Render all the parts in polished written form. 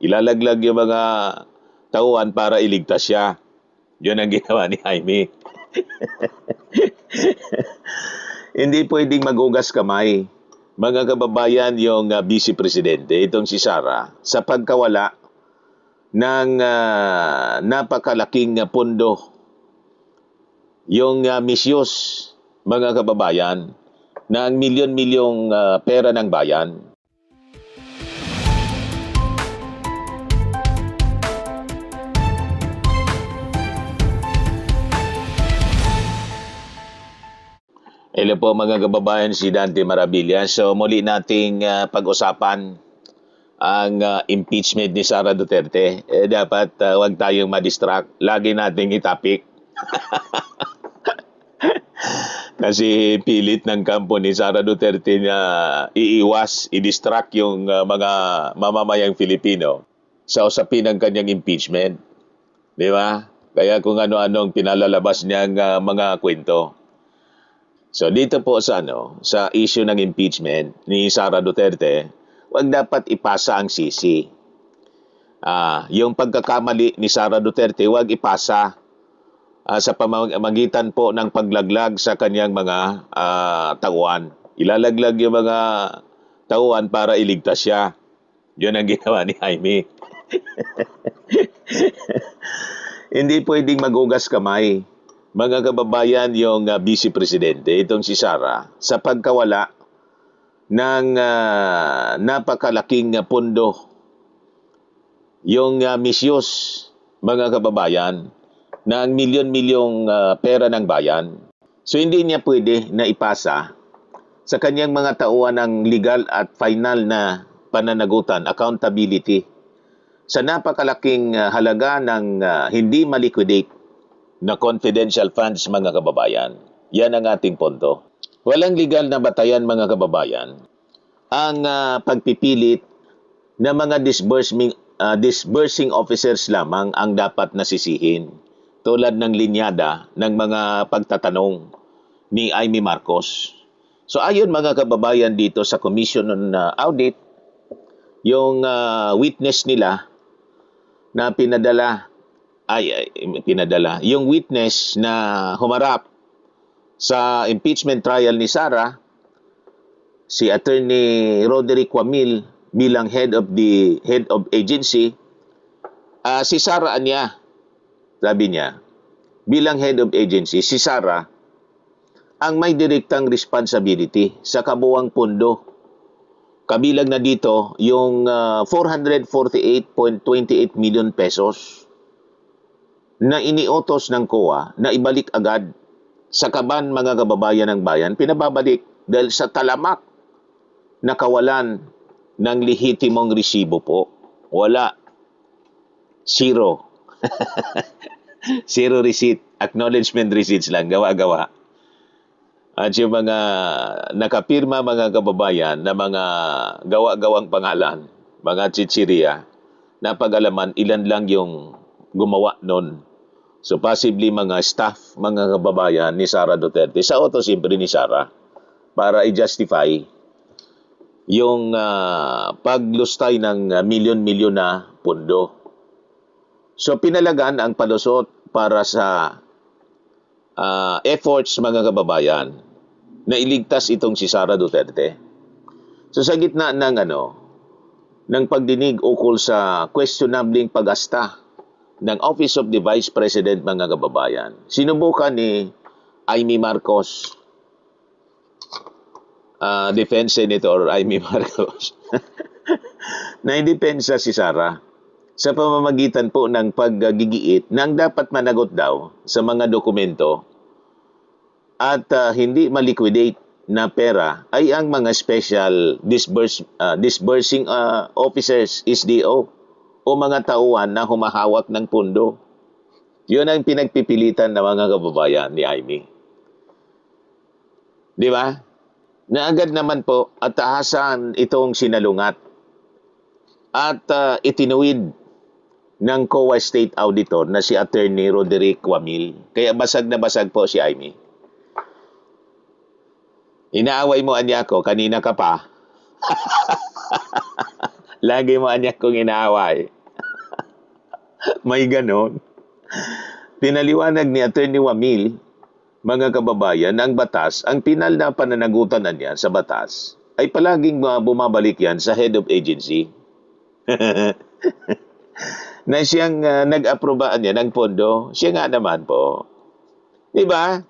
Ilalaglag yung mga tauhan para iligtas siya. Yun ang ginawa ni Jaime. Hindi pwedeng magugas kamay, mga kababayan, yung Vice Presidente, itong si Sara, sa pagkawala ng napakalaking pondo, yung misuse, mga kababayan, ng milyon-milyong pera ng bayan. Hello po mga kababayan, si Dante Marabilia. So muli nating pag-usapan ang impeachment ni Sara Duterte. Dapat wag tayong ma-distract. Lagi nating itapik. Kasi pilit ng kampo ni Sara Duterte na iiwas, i-distract yung mga mamamayang Filipino sa usapin ng kanyang impeachment. Di ba? Kaya kung ano-anong pinalalabas niyang mga kwento. So dito po sa issue ng impeachment ni Sara Duterte, wag dapat ipasa ang sisi. Yung pagkakamali ni Sara Duterte, wag ipasa sa pamamagitan po ng paglaglag sa kanyang mga tauhan. Ilalaglag yung mga tauhan para iligtas siya. Yun ang ginawa ni Jaime. Hindi pwedeng magugas kamay, mga kababayan, yung Vice Presidente, itong si Sara, sa pagkawala ng napakalaking pondo, yung misuse, mga kababayan, ng milyon-milyong pera ng bayan. So hindi niya pwede na ipasa sa kanyang mga tauhan ng legal at final na pananagutan, accountability, sa napakalaking halaga ng hindi maliquidate na confidential funds, mga kababayan. Yan ang ating punto. Walang legal na batayan, mga kababayan, ang pagpipilit na mga disbursing officers lamang ang dapat nasisihin, tulad ng linyada ng mga pagtatanong ni Amy Marcos. So ayon, mga kababayan, dito sa Commission on Audit, yung witness nila na pinadala, yung witness na humarap sa impeachment trial ni Sara, si Attorney Roderick Wamil bilang head of agency. Si Sara sabi niya, bilang head of agency, si Sara ang may direktang responsibility sa kabuuang pondo. Kabilang na dito yung 448.28 million pesos na iniutos ng COA na ibalik agad sa kaban, mga kababayan ng bayan. Pinababalik dahil sa talamak na kawalan ng lehitimong resibo po. Wala. Zero. Zero receipt. Acknowledgement receipts lang. Gawa-gawa. At yung mga nakapirma, mga kababayan, na mga gawa-gawang pangalan, mga chichiriya, napag-alaman ilan lang yung gumawa nun. So possibly mga staff, mga kababayan ni Sara Duterte, sa auto siyempre ni Sara, para i-justify yung paglustay ng milyon-milyon na pondo. So pinalagan ang palusot para sa efforts, mga kababayan, na iligtas itong si Sara Duterte. So sa gitna ng pagdinig ukol sa questionabling pag-asta ng Office of the Vice President, mga kababayan, sinubukan ni Amy Marcos, Defense Senator Amy Marcos, na idepensa si Sara sa pamamagitan po ng paggigiit na ang dapat managot daw sa mga dokumento at hindi maliquidate na pera ay ang mga special disbursing officers, SDO, o mga tauhan na humahawak ng pondo. Yun ang pinagpipilitan ng mga kababayan ni Amy. Di ba? Na agad naman po at tahasan itong sinalungat at itinuwid ng COA State Auditor na si Attorney Roderick Wamil. Kaya basag na basag po si Amy. Inaaway mo anya ko, kanina ka pa. Lagi mo anyak kong inaaway. May ganon. Pinaliwanag ni Atty. Wamil, mga kababayan, ang batas, ang pinal na pananagutan na niya sa batas, ay palaging bumabalik yan sa head of agency. Na siyang nag-aprobaan niya ng pondo, siya nga naman po. Diba?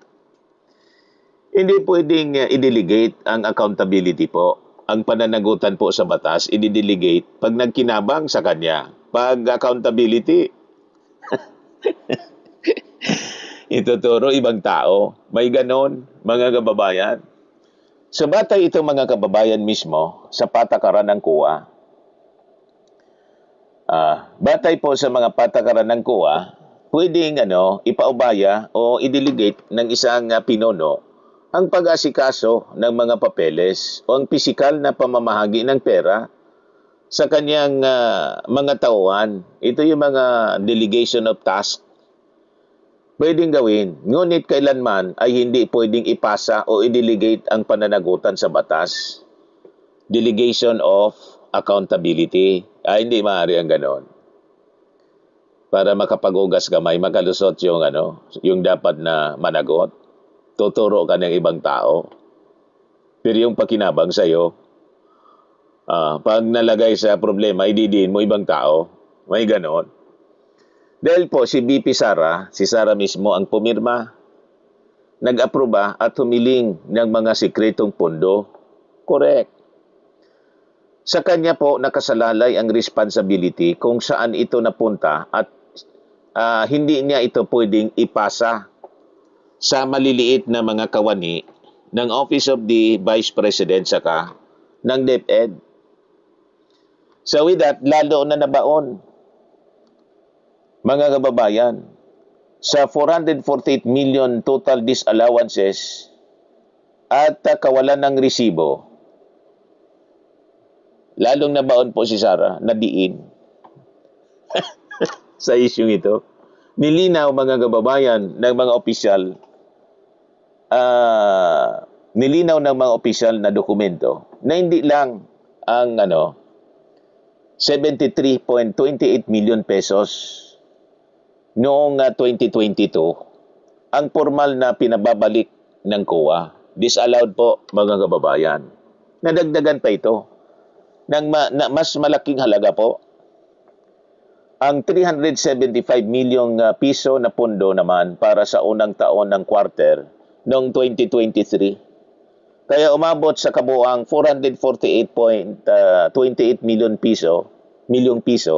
Hindi pwedeng i-delegate ang accountability po. Ang pananagutan po sa batas, i-delegate pag nagkinabang sa kanya. Pag accountability, ituturo ibang tao. May ganon, mga kababayan. So batay itong mga kababayan mismo sa patakaran ng COA. Batay po sa mga patakaran ng COA, pwedeng ipaubaya o i-delegate ng isang pinuno ang pag-asikaso ng mga papeles o ang pisikal na pamamahagi ng pera sa kanyang mga tauhan. Ito yung mga delegation of task. Pwedeng gawin, ngunit kailanman ay hindi pwedeng ipasa o i-delegate ang pananagutan sa batas. Delegation of accountability. Hindi maaari ang ganon. Para makapag-ugas kamay, makalusot yung dapat na managot. Tuturo ka ng ibang tao. Pero yung pakinabang sa'yo, pag nalagay sa problema, ididiin mo ibang tao. May ganon. Dahil po si BP Sara, si Sara mismo ang pumirma, nag-aproba at humiling ng mga sikretong pondo. Correct. Sa kanya po nakasalalay ang responsibility kung saan ito napunta at hindi niya ito pwedeng ipasa sa maliliit na mga kawani ng Office of the Vice President saka ng DepEd. So with that, lalo na nabaon, mga kababayan, sa 448 million total disallowances at kawalan ng resibo, lalong nabaon po si Sara, nadiin sa isyong ito. Nilinaw mga kababayan ng mga opisyal, nilinaw ng mga opisyal na dokumento na hindi lang ang 73.28 million pesos noong 2022 ang formal na pinababalik ng COA. Disallowed po mga kababayan. Nadagdagan pa ito ng mas malaking halaga po. Ang 375 milyong piso na pondo naman para sa unang taon ng quarter noong 2023. Kaya umabot sa kabuang 448.28 milyong piso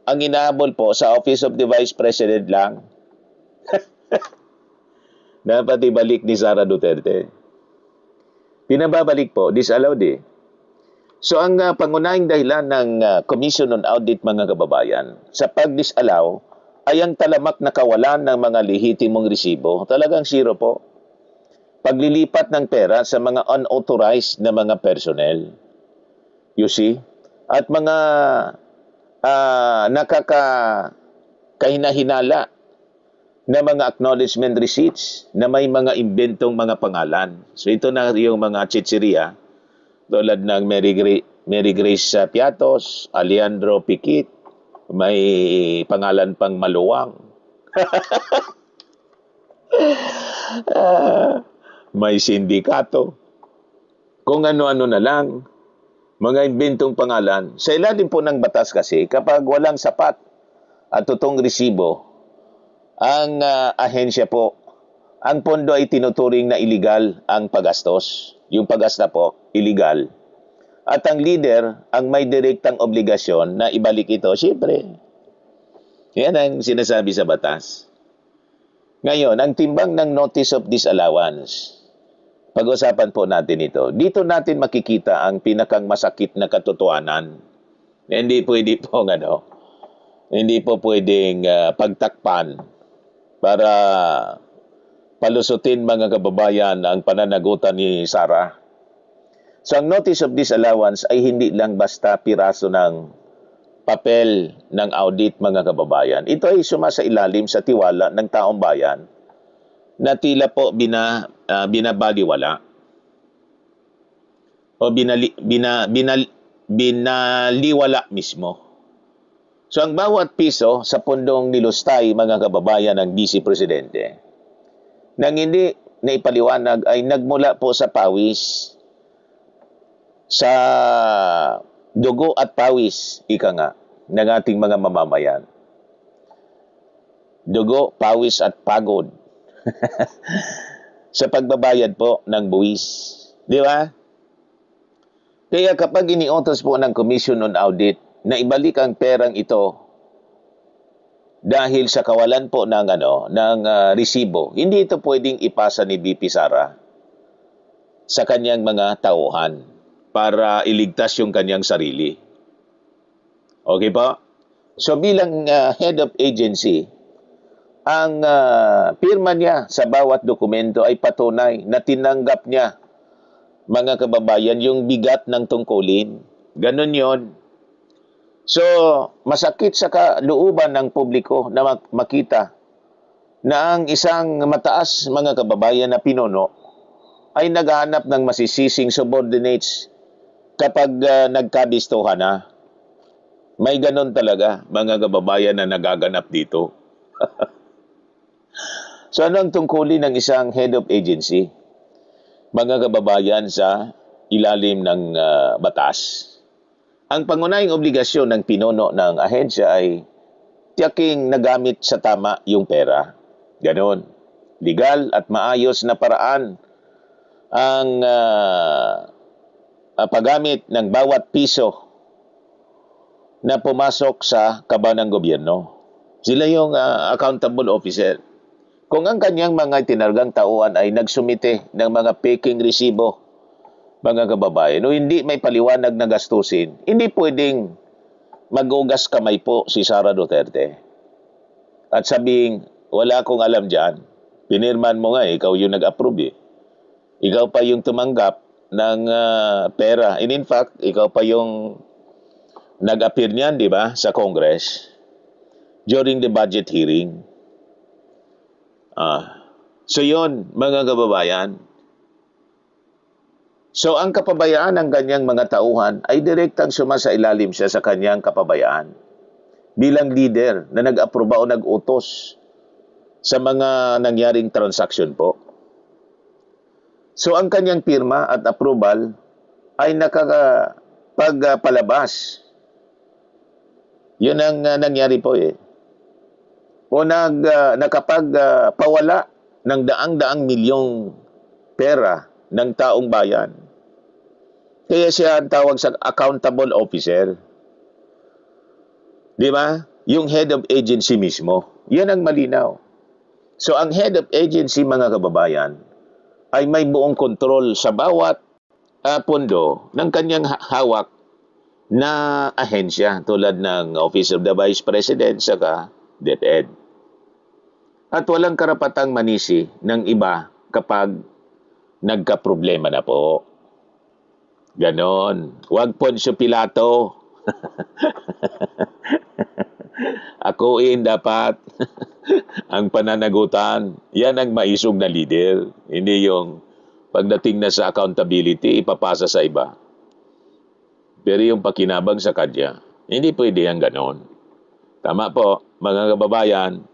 ang inaabol po sa Office of the Vice President lang. Dapat ibalik ni Sara Duterte. Pinababalik po, disallowed eh. So ang pangunahing dahilan ng Commission on Audit mga kababayan sa pag-disallow ay ang talamak na kawalan ng mga lehitimong resibo. Talagang zero po. Paglilipat ng pera sa mga unauthorized na mga personnel. You see? At mga nakakahinahinala na mga acknowledgement receipts na may mga imbentong mga pangalan. So ito na yung mga chichirya tulad ng Mary Grace Piatos, Alejandro Piquit, may pangalan pang Maluwang. May sindikato. Kung ano-ano na lang. Mga imbentong pangalan. Sa ilalim po ng batas kasi, kapag walang sapat at totoong resibo, ang ahensya po, ang pondo ay tinuturing na illegal ang paggastos. Yung paggasta po, illegal. At ang leader, ang may direktang obligasyon na ibalik ito, siyempre. Yan ang sinasabi sa batas. Ngayon, ang timbang ng Notice of Disallowance, pag-usapan po natin ito. Dito natin makikita ang pinakang masakit na katotohanan. Hindi pwede po hindi po pwedeng pagtakpan para palusutin mga kababayan ang pananagutan ni Sara. So ang Notice of Disallowance ay hindi lang basta piraso ng papel ng audit mga kababayan. Ito ay sumasailalim sa tiwala ng taong bayan na tila po binabaliwala o binaliwala mismo. So ang bawat piso sa pundong nilustay, mga kababayan, ng Vice Presidente, nang hindi naipaliwanag ay nagmula po sa pawis, sa dugo at pawis, ika nga, ng ating mga mamamayan. Dugo, pawis at pagod sa pagbabayad po ng buwis. Di ba? Kaya kapag iniutos po ng Commission on Audit na ibalik ang perang ito dahil sa kawalan po ng resibo, hindi ito pwedeng ipasa ni VP Sara sa kanyang mga tauhan para iligtas yung kanyang sarili. Okay po? So bilang head of agency, ang pirma niya sa bawat dokumento ay patunay na tinanggap niya, mga kababayan, yung bigat ng tungkulin. Ganon yon. So, masakit sa kalooban ng publiko na makita na ang isang mataas, mga kababayan, na pinuno ay naghahanap ng masisising subordinates kapag nagkabistuhan na. May ganon talaga, mga kababayan, na nagaganap dito. So, ano ang tungkulin ng isang head of agency, mga kababayan, sa ilalim ng batas? Ang pangunahing obligasyon ng pinuno ng ahensya ay tiyaking nagamit sa tama yung pera. Ganon. Legal at maayos na paraan ang paggamit ng bawat piso na pumasok sa kaba ng gobyerno. Sila yung accountable officer. Kung ang kanyang mga tinargang tauhan ay nagsumite ng mga peking resibo, mga kababayan, o hindi may paliwanag na gastusin, hindi pwedeng magugas kamay po si Sara Duterte at sabing, wala akong alam dyan. Pinirman mo nga, ikaw yung nag-approve eh. Ikaw pa yung tumanggap ng pera. And in fact, ikaw pa yung nag-appear niyan, di ba, sa Congress during the budget hearing. So yun, mga kababayan. So ang kapabayaan ng kanyang mga tauhan ay direktang sumasailalim siya sa kanyang kapabayaan bilang leader na nag-aproba o nag-utos sa mga nangyaring transaksyon po. So ang kanyang pirma at approval ay nakakapagpalabas. Yun ang nangyari po eh. O nakapagpawala ng daang-daang milyong pera ng taong bayan. Kaya siya ang tawag sa accountable officer. Di ba? Yung head of agency mismo. Yan ang malinaw. So ang head of agency, mga kababayan, ay may buong kontrol sa bawat pondo ng kanyang hawak na ahensya tulad ng Office of the Vice President saka DepEd. At walang karapatang manisi ng iba kapag nagka-problema na po. Ganon. Huwag Poncio Pilato. Akuin dapat ang pananagutan. Yan ang maisog na leader. Hindi yung pagdating na sa accountability, ipapasa sa iba. Pero yung pakinabang sa kanya, hindi pwede ang ganon. Tama po, mga kababayan.